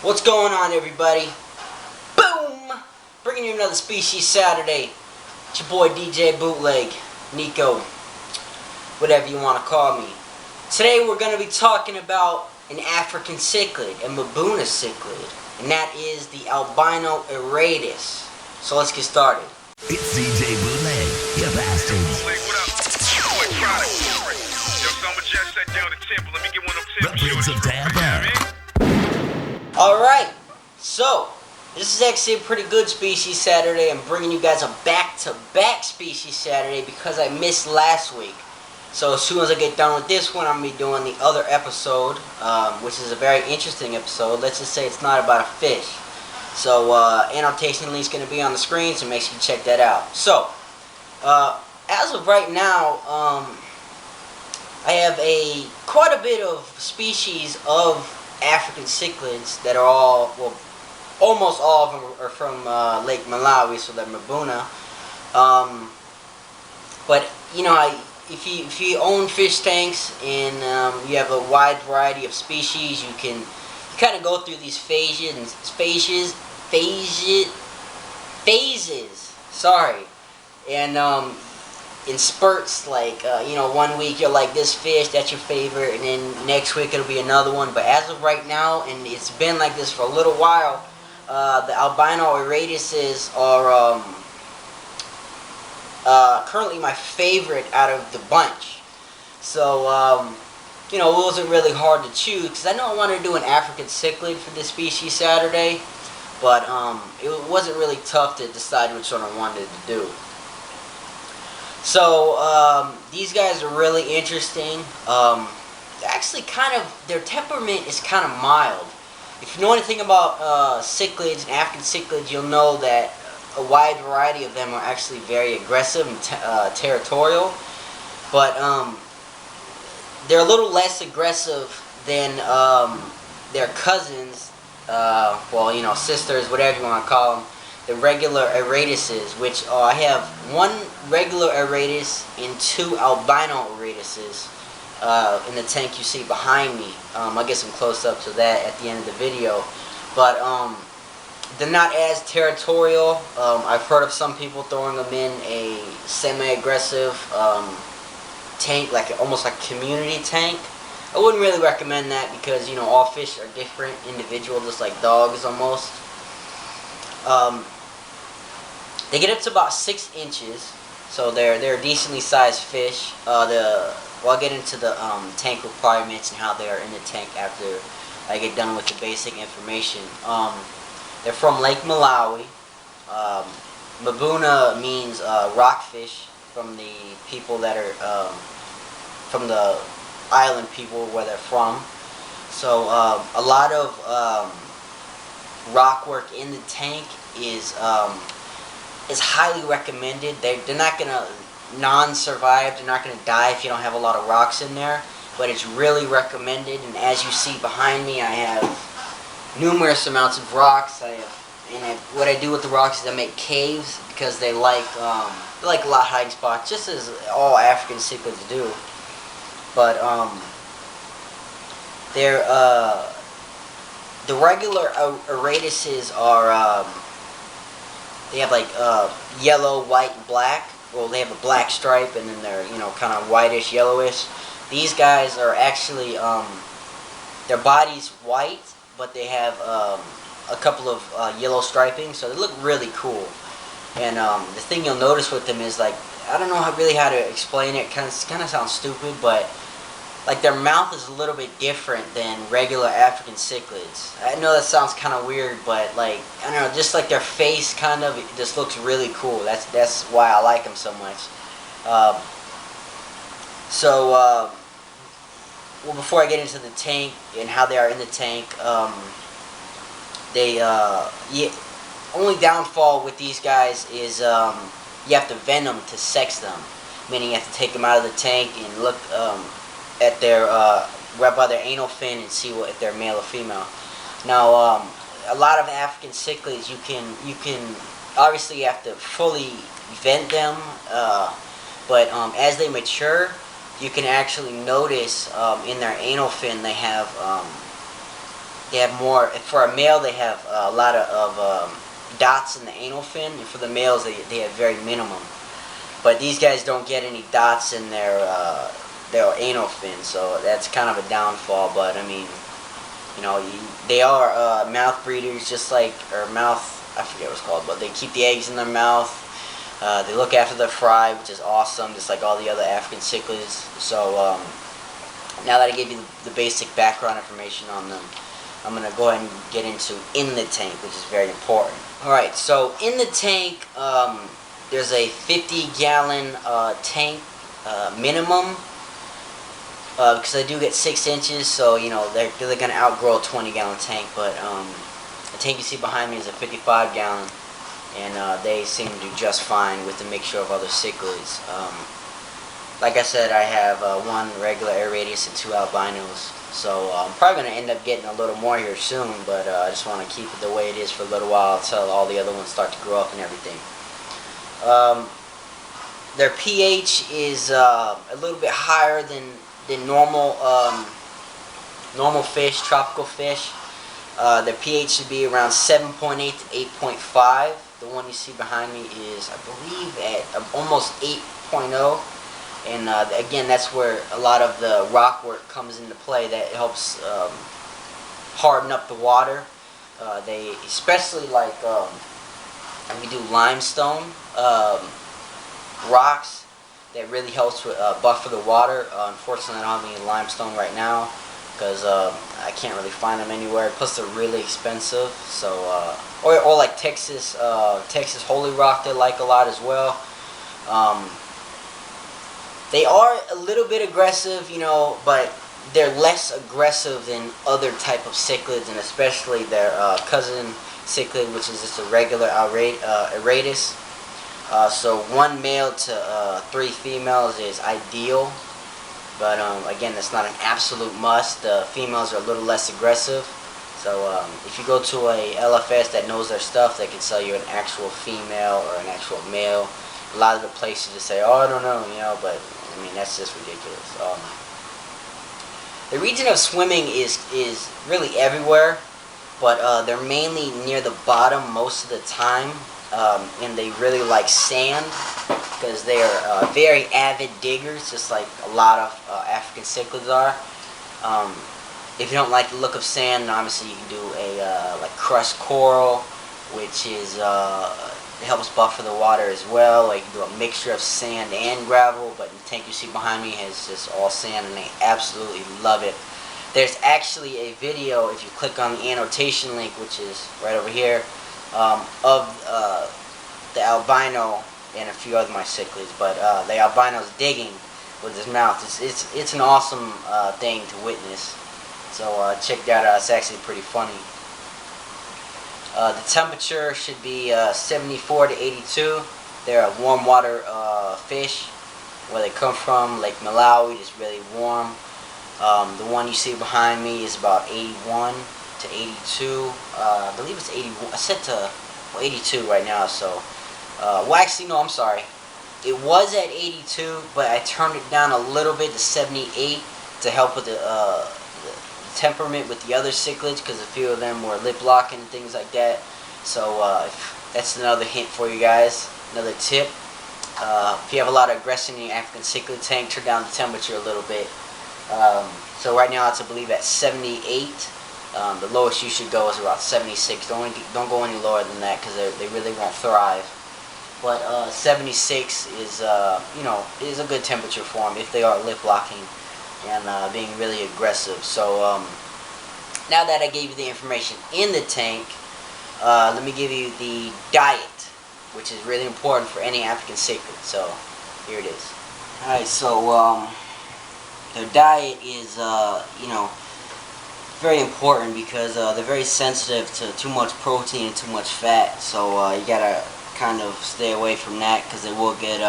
What's going on, everybody? Boom! Bringing you another Species Saturday. It's your boy DJ Bootleg, Nico, whatever you want to call me. Today we're going to be talking about an African cichlid, a Mbuna cichlid, and that is the Albino Auratus. So let's get started. It's DJ Bootleg, you bastards. Bootleg, what up? Boy, product. Yo, son, but just sat down at the temple. Let me get one of them The temple Prince of Tampa. Alright, so this is actually a pretty good Species Saturday. I'm bringing you guys a back-to-back Species Saturday because I missed last week. So as soon as I get done with this one, I'm going to be doing the other episode, which is a very interesting episode. Let's just say it's not about a fish. So annotation link's going to be on the screen, so make sure you check that out. So, as of right now, I have quite a bit of species of African cichlids that are all, well, almost all of them are from Lake Malawi, so they're Mbuna. But you know, if you own fish tanks and you have a wide variety of species, you kind of go through these phases. Sorry, and in spurts, like, you know, one week you're like this fish, that's your favorite, and then next week it'll be another one. But as of right now, and it's been like this for a little while, the Albino Auratuses are currently my favorite out of the bunch. So, you know, it wasn't really hard to choose, because I know I wanted to do an African cichlid for this Species Saturday, but it wasn't really tough to decide which one I wanted to do. So, these guys are really interesting. Actually, their temperament is kind of mild. If you know anything about cichlids and African cichlids, you'll know that a wide variety of them are actually very aggressive and territorial. But they're a little less aggressive than their cousins, well, you know, sisters, whatever you want to call them. The regular Auratuses, which I have one regular Auratus and two Albino Auratuses in the tank you see behind me. I'll get some close-up to that at the end of the video. But they're not as territorial. I've heard of some people throwing them in a semi-aggressive tank, almost like a community tank. I wouldn't really recommend that because, you know, all fish are different, individual, just like dogs almost. They get up to about 6 inches, so they're decently sized fish. I'll get into the tank requirements and how they are in the tank after I get done with the basic information. They're from Lake Malawi. Mbuna means rockfish from the people that are from the island people where they're from. So a lot of rock work in the tank is highly recommended. They're not gonna non-survive. They're not gonna die if you don't have a lot of rocks in there. But it's really recommended. And as you see behind me, I have numerous amounts of rocks. What I do with the rocks is I make caves because they like a lot of hiding spots, just as all African cichlids do. But they're the regular Auratuses are they have like yellow, white, and black. Well, they have a black stripe, and then they're, you know, kind of whitish, yellowish. These guys are actually their body's white, but they have a couple of yellow striping, so they look really cool. And the thing you'll notice with them is, like, I don't know how to explain it. Kind of sounds stupid, but like their mouth is a little bit different than regular African cichlids. I know that sounds kind of weird, but like, I don't know, just like their face it just looks really cool. That's why I like them so much. Well, before I get into the tank and how they are in the tank, only downfall with these guys is you have to venom to sex them, meaning you have to take them out of the tank and look at their rub by their anal fin and see if they're male or female. Now, a lot of African cichlids, you can obviously you have to fully vent them, but as they mature, you can actually notice in their anal fin they have They have more. For a male, they have a lot of dots in the anal fin, and for the males, they have very minimum. But these guys don't get any dots in their anal fin, so that's kind of a downfall. But I mean, you know, they are mouth breeders, just like, or mouth, I forget what it's called, but they keep the eggs in their mouth. They look after their fry, which is awesome, just like all the other African cichlids. So now that I gave you the basic background information on them, I'm going to go ahead and get into in the tank, which is very important. Alright, so in the tank, there's a 50-gallon tank minimum, because I do get 6 inches, so you know they're going to outgrow a 20-gallon tank. But the tank you see behind me is a 55-gallon, and they seem to do just fine with the mixture of other cichlids. Like I said, I have 1 regular Auratus and 2 albinos, so I'm probably going to end up getting a little more here soon, but I just want to keep it the way it is for a little while until all the other ones start to grow up and everything. Their pH is a little bit higher than normal normal fish, tropical fish. Their pH should be around 7.8 to 8.5. The one you see behind me is, I believe, at almost 8.0. And again, that's where a lot of the rock work comes into play. That helps harden up the water. They especially like when we do limestone rocks. That really helps with buffer the water. Unfortunately, I don't have any limestone right now because I can't really find them anywhere. Plus, they're really expensive. So, or like Texas Holy Rock, they like a lot as well. They are a little bit aggressive, you know, but they're less aggressive than other type of cichlids, and especially their cousin cichlid, which is just a regular Auratus. So 1 male to 3 females is ideal, but again, that's not an absolute must. The females are a little less aggressive, so if you go to a LFS that knows their stuff, they can sell you an actual female or an actual male. A lot of the places just say, oh, I don't know, you know, but I mean, that's just ridiculous. The region of swimming is really everywhere, but they're mainly near the bottom most of the time. And they really like sand because they are very avid diggers, just like a lot of African cichlids are. If you don't like the look of sand, then obviously you can do a like crushed coral, which is helps buffer the water as well. Like, you can do a mixture of sand and gravel, but the tank you see behind me has just all sand, and they absolutely love it. There's actually a video, if you click on the annotation link, which is right over here, of the albino and a few other my cichlids, but the albino's digging with his mouth. It's an awesome thing to witness. So check that out. It's actually pretty funny. The temperature should be 74 to 82. They're a warm water fish. Where they come from, Lake Malawi, is really warm. The one you see behind me is about 81 to 82. I believe it's 81. I set to 82 right now. So, well, actually, no, I'm sorry. It was at 82, but I turned it down a little bit to 78 to help with the temperament with the other cichlids, because a few of them were lip locking and things like that. So that's another hint for you guys, another tip. If you have a lot of aggression in your African cichlid tank, turn down the temperature a little bit. So right now it's, I believe, at 78. The lowest you should go is about 76. Don't go any lower than that, because they really won't thrive. But 76 is you know, is a good temperature for them if they are lip locking and being really aggressive. So now that I gave you the information in the tank, let me give you the diet, which is really important for any African cichlid. So here it is. Alright, so their diet is you know, very important, because they're very sensitive to too much protein and too much fat. So you gotta kind of stay away from that, because they will get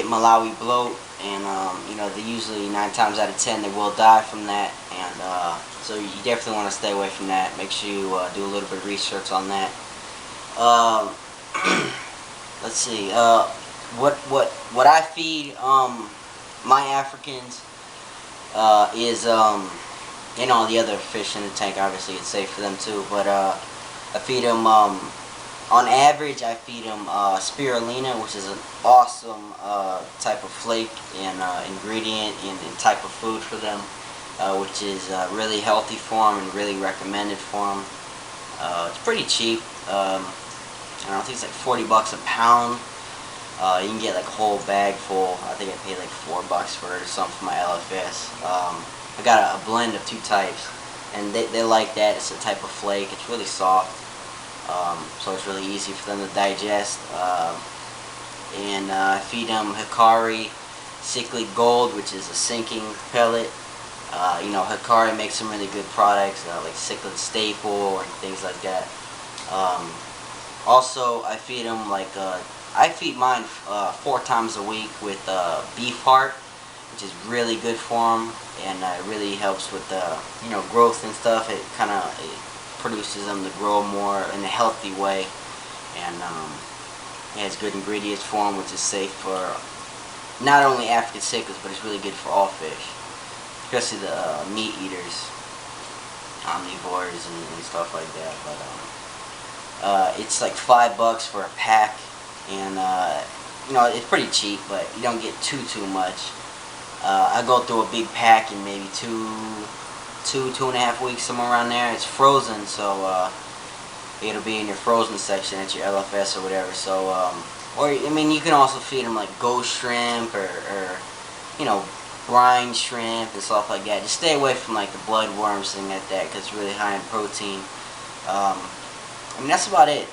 Malawi bloat, and you know, they usually 9 times out of 10 they will die from that, and so you definitely want to stay away from that. Make sure you do a little bit of research on that. Let's see, what I feed my Africans is and all the other fish in the tank. Obviously, it's safe for them too. But I feed them. On average, I feed them spirulina, which is an awesome type of flake and ingredient and type of food for them, which is really healthy for them and really recommended for them. It's pretty cheap. I don't think it's like 40 bucks a pound. You can get like a whole bag full. I think I paid like $4 for it or something for my LFS. I got a blend of two types, and they like that. It's a type of flake. It's really soft. So it's really easy for them to digest. And I feed them Hikari Cichlid Gold, which is a sinking pellet. Hikari makes some really good products, like Cichlid Staple and things like that. Also, I feed them I feed mine 4 times a week with beef heart, which is really good for them, and it really helps with growth and stuff. It kind of produces them to grow more in a healthy way, and it has good ingredients for them, which is safe for not only African cichlids, but it's really good for all fish, especially the meat eaters, omnivores and stuff like that. But it's like $5 for a pack, and it's pretty cheap, but you don't get too much. I go through a big pack in maybe 2.5 weeks, somewhere around there. It's frozen, so it'll be in your frozen section at your LFS or whatever. So, you can also feed them like ghost shrimp or brine shrimp and stuff like that. Just stay away from like the bloodworms, thing like that, because it's really high in protein. That's about it.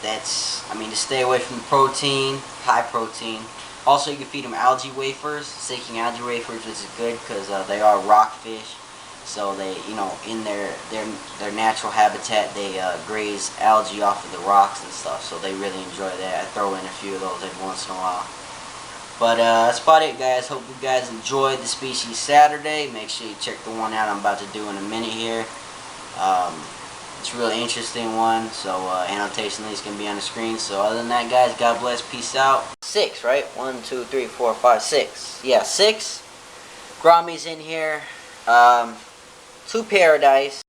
Just stay away from the protein, high protein. Also, you can feed them algae wafers, sinking algae wafers, which is good because they are rockfish. So they, in their natural habitat, they graze algae off of the rocks and stuff. So they really enjoy that. I throw in a few of those every once in a while. But that's about it, guys. Hope you guys enjoyed the Species Saturday. Make sure you check the one out I'm about to do in a minute here. It's a really interesting one, so annotation links can be on the screen. So other than that, guys, God bless, peace out. 6, right? 1, 2, 3, 4, 5, 6. Yeah, 6 Grommies in here. 2 Paradise.